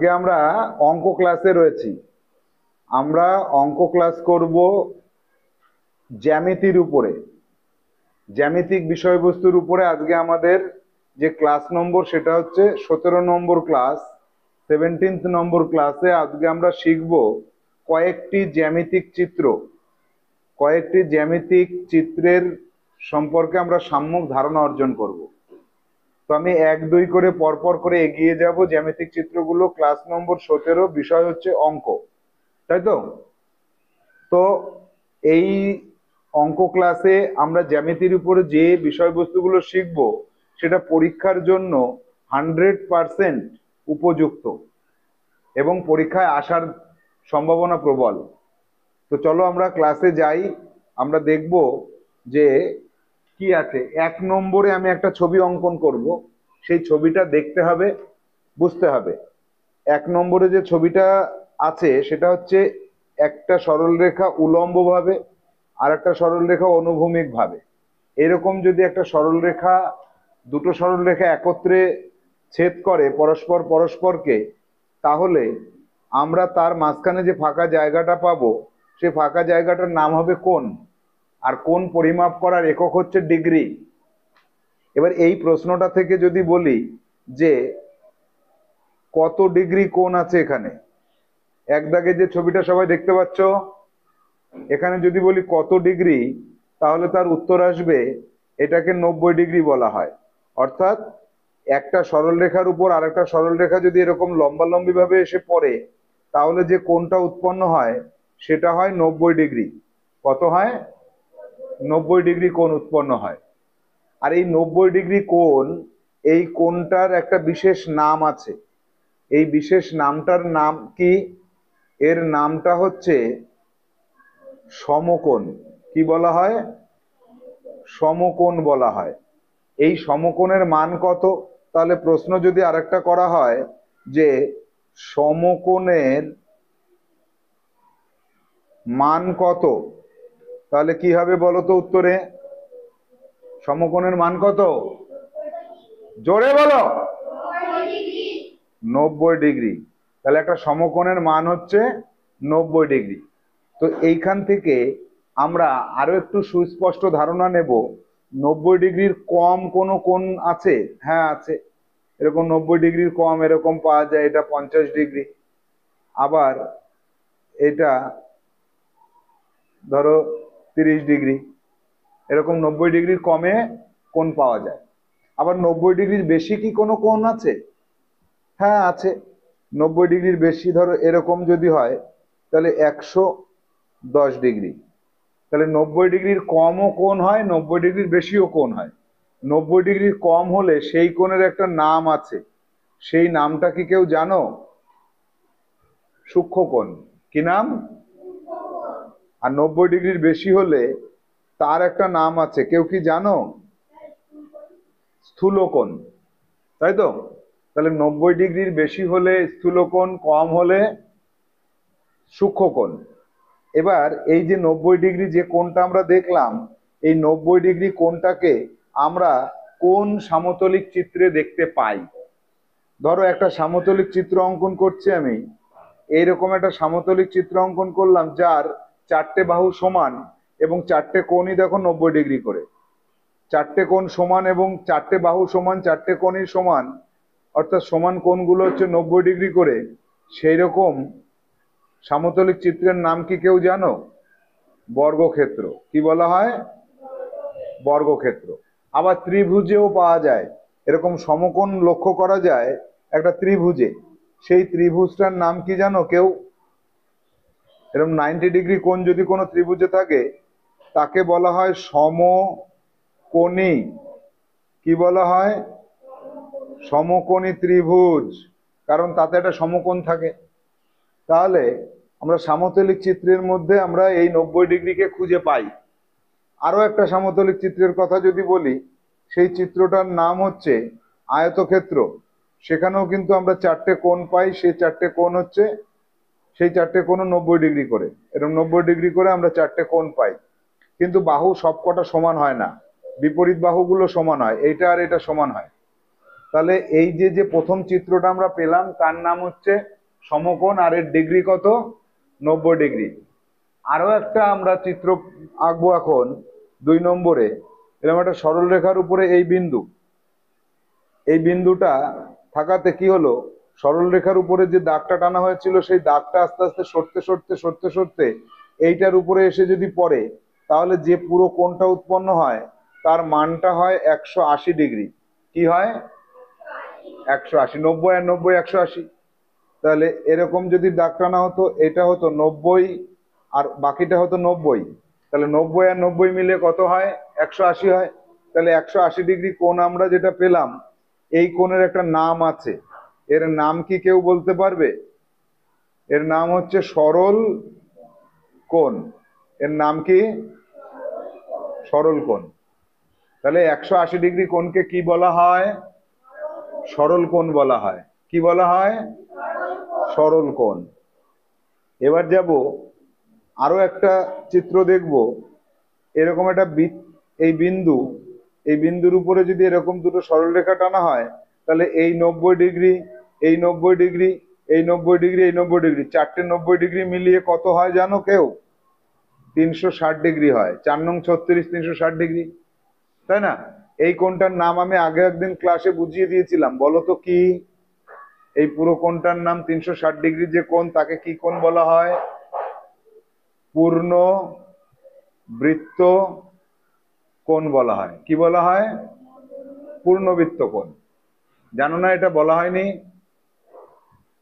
আজকে আমরা অঙ্ক ক্লাসে রয়েছি। আমরা অঙ্ক ক্লাস করব জ্যামিতির উপরে, জ্যামিতিক বিষয়বস্তুর উপরে। আজকে আমাদের যে ক্লাস নম্বর সেটা হচ্ছে 17 নম্বর ক্লাস, 17th নম্বর ক্লাসে আজকে আমরা শিখব কয়েকটি জ্যামিতিক চিত্র। কয়েকটি জ্যামিতিক চিত্রের সম্পর্কে আমরা সম্যক ধারণা অর্জন করব। তো আমি 1-2 করে পরপর করে এগিয়ে যাব জ্যামিতিক চিত্রগুলো। ক্লাস নম্বর 17, বিষয় হচ্ছে অঙ্ক, তাই তো? তো এই অঙ্ক ক্লাসে আমরা জ্যামিতির উপরে যে বিষয়বস্তুগুলো শিখব সেটা পরীক্ষার জন্য 100% উপযুক্ত এবং পরীক্ষায় আসার সম্ভাবনা প্রবল। তো চলো আমরা ক্লাসে যাই। আমরা দেখব যে কি আছে। 1 নম্বরে আমি একটা ছবি অঙ্কন করব, সেই ছবিটা দেখতে হবে, বুঝতে হবে। 1 নম্বরে যে ছবিটা আছে সেটা হচ্ছে একটা সরলরেখা উলম্বভাবে আর একটা সরলরেখা অনুভূমিক ভাবে। এরকম যদি একটা সরলরেখা, দুটো সরলরেখা একত্রে ছেদ করে পরস্পর পরস্পরকে, তাহলে আমরা তার মাঝখানে যে ফাঁকা জায়গাটা পাবো সেই ফাঁকা জায়গাটার নাম হবে কোণ। আর কোণ পরিমাপ করার একক হচ্ছে ডিগ্রি। এবার এই প্রশ্নটা থেকে যদি বলি যে কত ডিগ্রি কোণ আছে এখানে, এক দাগে যে ছবিটা সবাই দেখতে পাচ্ছ, এখানে যদি বলি কত ডিগ্রি, তাহলে তার উত্তর আসবে এটাকে 90 ডিগ্রি বলা হয়। অর্থাৎ একটা সরলরেখার উপর আরেকটা সরলরেখা যদি এরকম লম্বালম্বি ভাবে এসে পড়ে, তাহলে যে কোণটা উৎপন্ন হয় সেটা হয় 90 ডিগ্রি। কত হয়? 90 ডিগ্রি কোণ উৎপন্ন হয়। আর এই 90 ডিগ্রি কোণ, এই কোণটার একটা বিশেষ নাম আছে। এই বিশেষ নামটার নাম কি? এর নামটা হচ্ছে সমকোণ। কি বলা হয়? সমকোণ বলা হয়। এই সমকোণের মান কত? তাহলে প্রশ্ন যদি আরেকটা করা হয় যে সমকোণের মান কত, তাহলে কি হবে বলো তো উত্তরে? সমকোণের মান কত? জোরে বলো। 90 ডিগ্রি। তাহলে একটা সমকোণের মান হচ্ছে 90 ডিগ্রি। তো এইখান থেকে আমরা আরো একটু সুস্পষ্ট ধারণা নেব। 90 ডিগ্রির কম কোনো কোণ আছে? হ্যাঁ আছে। এরকম 90 ডিগ্রির কম এরকম পাওয়া যায়, এটা 50 ডিগ্রি। আবার এটা ধরো 30 ডিগ্রি। এরকম 90 ডিগ্রির কমে কোণ পাওয়া যায়। আবার 90 ডিগ্রির বেশি কি কোনো কোণ আছে? হ্যাঁ আছে। 90 ডিগ্রির বেশি ধরো এরকম যদি হয় তাহলে 110 ডিগ্রি। তাহলে 90 ডিগ্রির কমও কোণ হয়, 90 ডিগ্রির বেশিও কোণ হয়। 90 ডিগ্রির কম হলে সেই কোণের একটা নাম আছে, সেই নামটা কি কেউ জানো? সূক্ষ্মকোণ। কি নাম? আর 90 ডিগ্রির বেশি হলে তার একটা নাম আছে, কেউ কি জানো? স্থূলকোণ, তাই তো? তাহলে 90 ডিগ্রির বেশি হলে স্থূলকোণ, কম হলে সূক্ষ্মকোণ। এবার এই যে 90 ডিগ্রি যে কোণটা আমরা দেখলাম, এই 90 ডিগ্রি কোণটাকে আমরা কোন সমতলিক চিত্রে দেখতে পাই? ধরো একটা সমতলিক চিত্র অঙ্কন করছি আমি। এইরকম একটা সমতলিক চিত্র অঙ্কন করলাম যার 4টে বাহু সমান এবং 4টে কোণই দেখো 90 ডিগ্রি করে। 4টে কোণ সমান এবং 4টে বাহু সমান, 4টে কোণই সমান, অর্থাৎ সমান কোণগুলো হচ্ছে 90 ডিগ্রি করে। সেই রকম সমতলিক চিত্রের নাম কি কেউ জানো? বর্গক্ষেত্র। কি বলা হয়? বর্গক্ষেত্র। আবার ত্রিভুজেও পাওয়া যায়। এরকম সমকোণ লক্ষ্য করা যায় একটা ত্রিভুজে। সেই ত্রিভুজটার নাম কি জানো কেউ? এরকম 90 ডিগ্রি কোণ যদি কোনো ত্রিভুজে থাকে তাকে বলা হয় সমকোণী। কি বলা হয়? সমকোণী ত্রিভুজ, কারণ তাতে একটা সমকোণ থাকে। তাহলে আমরা সমতলিক চিত্রের মধ্যে আমরা এই 90 ডিগ্রিকে খুঁজে পাই। আরো একটা সমতলিক চিত্রের কথা যদি বলি, সেই চিত্রটার নাম হচ্ছে আয়তক্ষেত্র। সেখানেও কিন্তু আমরা 4টে কোণ পাই। সেই 4টে কোণ হচ্ছে, সেই 4টে কোণও 90 ডিগ্রি করে। এরকম 90 ডিগ্রি করে আমরা 4টে কোণ পাই। কিন্তু বাহু সবকটা সমান হয় না, বিপরীত বাহুগুলো সমান হয়, এইটা আর এটা সমান হয়। তাহলে এই যে যে প্রথম চিত্রটা আমরা পেলাম তার নাম হচ্ছে সমকোণ, আর এর ডিগ্রি কত? 90 ডিগ্রি। আরো একটা আমরা চিত্র আঁকবো এখন 2 নম্বরে। এরকম একটা সরল রেখার উপরে এই বিন্দু, এই বিন্দুটা থাকাতে কি হলো, সরল রেখার উপরে যে দাগটা টানা হয়েছিল সেই দাগটা আস্তে আস্তে সরতে সরতে সরতে সরতে এইটার উপরে এসে যদি পড়ে, তাহলে যে পুরো কোণটা উৎপন্ন হয় তার মানটা হয় 180 ডিগ্রি। কি হয়? 180। 90 আর 90 180। তাহলে এরকম যদি দাগ টানা হতো, এটা হতো 90 আর বাকিটা হতো 90, তাহলে 90 আর 90 মিলে কত হয়? 180 হয়। তাহলে 180 ডিগ্রি কোণ আমরা যেটা পেলাম, এই কোণের একটা নাম আছে। এর নাম কি কেউ বলতে পারবে? এর নাম হচ্ছে সরল কোণ। এর নাম কি? সরল কোণ। তাহলে 180 ডিগ্রি কোণকে কি বলা হয়? সরল কোণ বলা হয়। কি বলা হয়? সরল কোণ। এবার যাব আরো একটা চিত্র দেখব। এরকম একটা এই বিন্দু, এই বিন্দুর উপরে যদি এরকম দুটো সরলরেখা টানা হয়, তাহলে এই 90 ডিগ্রি, এই 90 ডিগ্রি, এই 90 ডিগ্রি, এই 90 ডিগ্রি, চারটে 90 ডিগ্রি মিলিয়ে কত হয় জানো কেউ? 360 ডিগ্রি হয়। 4 নং 36, 360 ডিগ্রি, তাই না? এই কোণটার নাম আমি আগে একদিন ক্লাসে বুঝিয়ে দিয়েছিলাম, বলো তো কি? এই পুরো কোণটার নাম 360 ডিগ্রি যে কোণ, তাকে কি কোণ বলা হয়? পূর্ণ বৃত্ত কোণ বলা হয়। কি বলা হয়? পূর্ণবৃত্ত কোণ। জানো না এটা বলা হয়নি?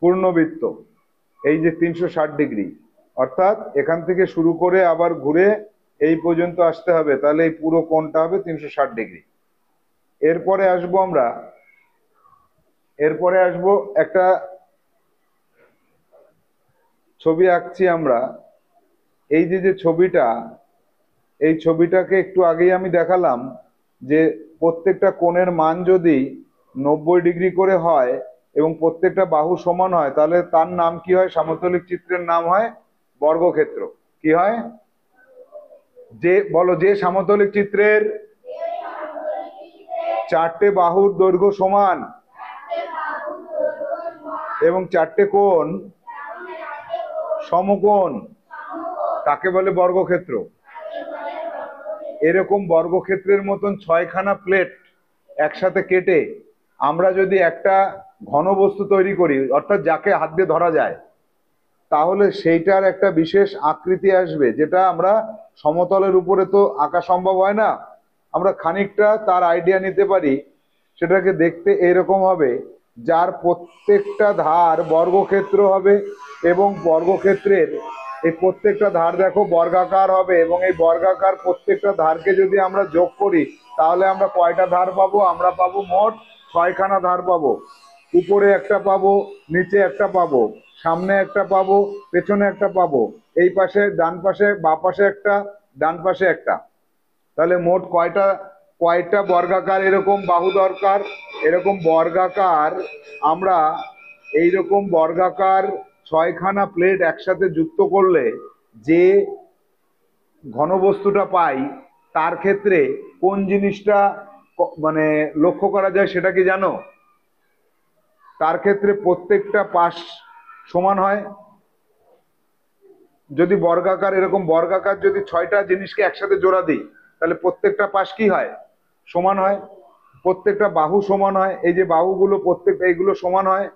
পূর্ণবৃত্ত। এই যে 360 ডিগ্রি, অর্থাৎ এখান থেকে শুরু করে আবার ঘুরে এই পর্যন্ত আসতে হবে, তাহলে এই পুরো কোণটা হবে 360 ডিগ্রি। এরপরে আসবো আমরা, এরপরে আসবো একটা ছবি আঁকছি আমরা। এই যে যে ছবিটা, এই ছবিটাকে একটু আগেই আমি দেখালাম যে প্রত্যেকটা কোণের মান যদি 90 ডিগ্রি করে হয় এবং প্রত্যেকটা বাহু সমান হয়, তাহলে তার নাম কি হয়? সমতলিক চিত্রের নাম হয় বর্গক্ষেত্র। কি হয়? যে বলো, যে সমতলিক চিত্রের চারটে বাহুর দৈর্ঘ্য সমান এবং চারটে কোণ সমকোণ, তাকে বলে বর্গক্ষেত্র। এরকম বর্গক্ষেত্রের মতন 6খানা প্লেট একসাথে কেটে আমরা যদি একটা ঘনবস্তু তৈরি করি, অর্থাৎ যাকে হাত দিয়ে ধরা যায়, তাহলে সেইটার একটা বিশেষ আকৃতি আসবে, যেটা আমরা সমতলের উপরে তো আঁকা সম্ভব হয় না। আমরা খানিকটা তার আইডিয়া নিতে পারি। সেটাকে দেখতে এরকম হবে, যার প্রত্যেকটা ধার বর্গক্ষেত্র হবে এবং বর্গক্ষেত্রের এই প্রত্যেকটা ধার দেখো বর্গাকার হবে, এবং এই বর্গাকার প্রত্যেকটা ধারকে যদি আমরা যোগ করি, তাহলে আমরা কয়টা ধার পাবো? আমরা পাবো মোট 6খানা ধার পাবো। উপরে একটা পাবো, নিচে একটা পাবো, সামনে একটা পাবো, পেছনে একটা পাবো, এই পাশে ডান পাশে, বাঁ পাশে একটা, ডান পাশে একটা। তাহলে মোট কয়টা কয়টা বর্গাকার এরকম বাহু দরকার? এরকম বর্গাকার আমরা এইরকম বর্গাকার 6খানা প্লেট একসাথে যুক্ত করলে যে ঘনবস্তুটা পাই, তার ক্ষেত্রে কোন জিনিসটা মানে লক্ষ্য করা যায় সেটা কি জানো? তার ক্ষেত্রে প্রত্যেকটা পাশ সমান হয়। যদি বর্গাকার, এরকম বর্গাকার যদি 6টা জিনিসকে একসাথে জোড়া দিই, তাহলে প্রত্যেকটা পাশ কি হয়? সমান হয়। প্রত্যেকটা বাহু সমান হয়। এই যে বাহুগুলো প্রত্যেকটা, এইগুলো সমান হয়।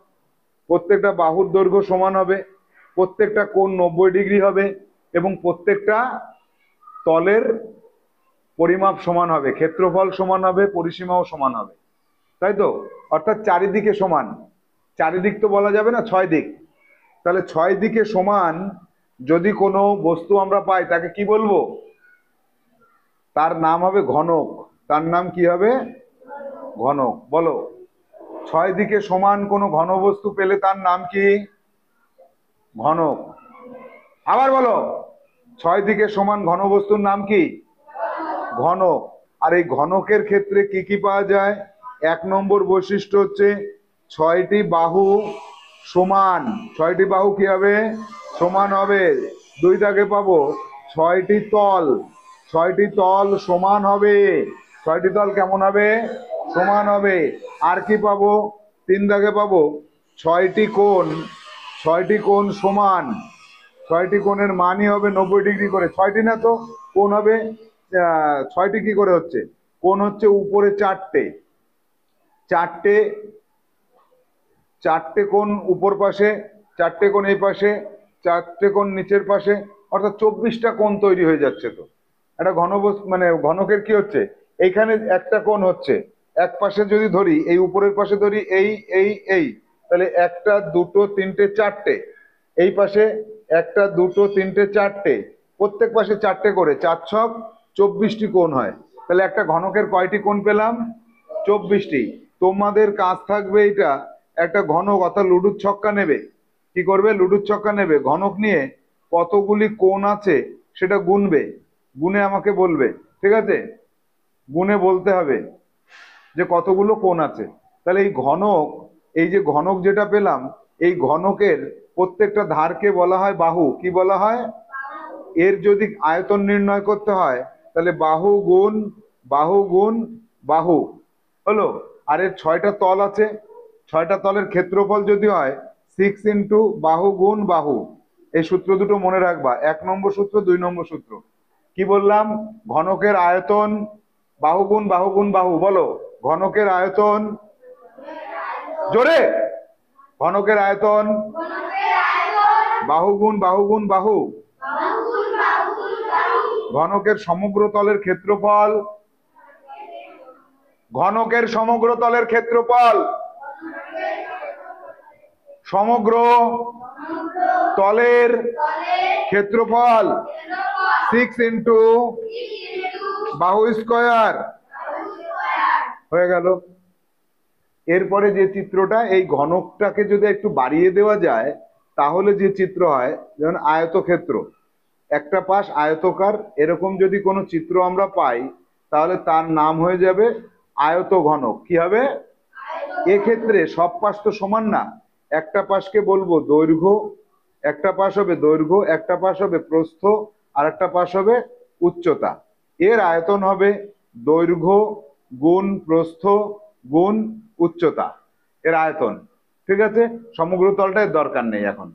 প্রত্যেকটা বাহুর দৈর্ঘ্য সমান হবে, প্রত্যেকটা কোণ 90 ডিগ্রি হবে এবং প্রত্যেকটা তলের পরিমাপ সমান হবে, ক্ষেত্রফল সমান হবে, পরিসীমাও সমান হবে, তাই তো? অর্থাৎ চারিদিকে সমান। চারিদিক তো বলা যাবে না, 6 দিক। তাহলে 6 দিকে সমান যদি কোনো বস্তু আমরা পাই, তাকে কি বলবো? তার নাম হবে ঘনক। তার নাম কি হবে? ঘনক। বলো, 6 দিকে সমান কোনো ঘনবস্তু পেলে তার নাম কি? ঘনক। আবার বলো, 6 দিকে সমান ঘনবস্তুর নাম কি? ঘনক। আর এই ঘনকের ক্ষেত্রে কি কি পাওয়া যায়? 1 নম্বর বৈশিষ্ট্য হচ্ছে 6টি বাহু সমান। 6টি বাহু কি হবে? সমান হবে। 2 দাগে পাবো 6টি তল। 6টি তল সমান হবে। 6টি তল কেমন হবে? সমান হবে। আর কি পাবো? 3 দাগে পাবো 6টি কোণ, 6টি কোণ সমান, 6টি কোণের মানই হবে 90 ডিগ্রি করে। 6টি না তো, কোণ হবে 6টি কি করে হচ্ছে? কোণ হচ্ছে উপরে 4টে, 4টে, 4টে কোণ উপর পাশে, 4টে কোণ এই পাশে, 4টে কোণ নিচের পাশে, অর্থাৎ 24টা কোণ তৈরি হয়ে যাচ্ছে। তো একটা ঘনবস্তু মানে ঘনকের কি হচ্ছে, এইখানে একটা কোণ হচ্ছে, এক পাশে যদি ধরি, এই উপরের পাশে ধরি এই, তাহলে 1টা 2টো 3টে 4টে, এই পাশে 1টা 2টো 3টে 4টে, প্রত্যেক পাশে 4টে করে, 4 ছক 24টি কোণ হয়। তাহলে একটা ঘনকের কয়টি কোণ পেলাম? 24টি। তোমাদের কাজ থাকবে এইটা, একটা ঘনক অর্থাৎ লুডুর ছক্কা নেবে। কি করবে? লুডুর ছক্কা নেবে, ঘনক নিয়ে কতগুলি কোণ আছে সেটা গুনবে, গুনে আমাকে বলবে। ঠিক আছে? গুনে বলতে হবে যে কতগুলো কোণ আছে। তাহলে এই ঘনক, এই যে ঘনক যেটা পেলাম, এই ঘনকের প্রত্যেকটা ধারকে বলা হয় বাহু। কি বলা হয়? এর যদি আয়তন নির্ণয় করতে হয় তাহলে বাহু গুণ বাহু গুণ বাহু হলো। আর এর 6টা তল আছে, 6টা তলের ক্ষেত্রফল যদি হয় 6 ইন্টু বাহু গুণ বাহু। এই সূত্র দুটো মনে রাখবা, 1 নম্বর সূত্র, 2 নম্বর সূত্র। কি বললাম? ঘনকের আয়তন বাহু গুণ বাহু গুণ বাহু। বলো, ঘনকের আয়তন, জোরে, ঘনকের আয়তন বাহু গুণ বাহু গুণ বাহু। ঘনকের সমগ্র তলের ক্ষেত্রফল, ঘনকের সমগ্র তলের ক্ষেত্রফল, সমগ্র তলের ক্ষেত্রফল 6 ইন্টু বাহু স্কয়ার। হয়ে গেল। এরপরে যে চিত্রটা, এই ঘনকটাকে যদি একটু বাড়িয়ে দেওয়া যায় তাহলে যে চিত্র হয়, যেমন আয়তক্ষেত্র, একটা পাশ আয়তকার, এরকম যদি কোনো চিত্র আমরা পাই তাহলে তার নাম হয়ে যাবে আয়ত ঘনক। কি হবে? এক্ষেত্রে সব পাশ তো সমান না, একটা পাশকে বলবো দৈর্ঘ্য, একটা পাশ হবে দৈর্ঘ্য, একটা পাশ হবে প্রস্থ, আর একটা পাশ হবে উচ্চতা। এর আয়তন হবে দৈর্ঘ্য গুণ প্রস্থ গুণ উচ্চতা, এর আয়তন। ঠিক আছে? সমগ্র তলটার দরকার নেই এখন।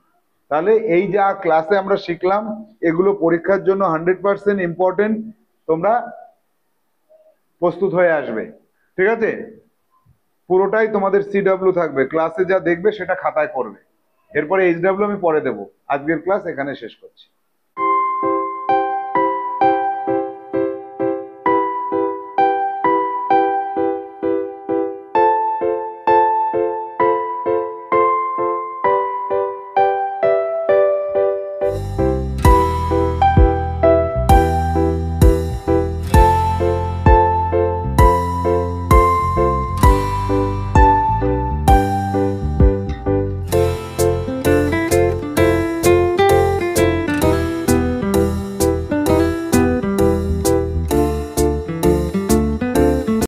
তাহলে এই যা ক্লাসে আমরা শিখলাম এগুলো পরীক্ষার জন্য 100% ইম্পর্টেন্ট। তোমরা প্রস্তুত হয়ে আসবে। ঠিক আছে? পুরোটাই তোমাদের সিডব্লিউ থাকবে, ক্লাসে যা দেখবে সেটা খাতায় করবে। এরপরে এইচডব্লিউ আমি পরে দেবো। আজকের ক্লাস এখানে শেষ করছি।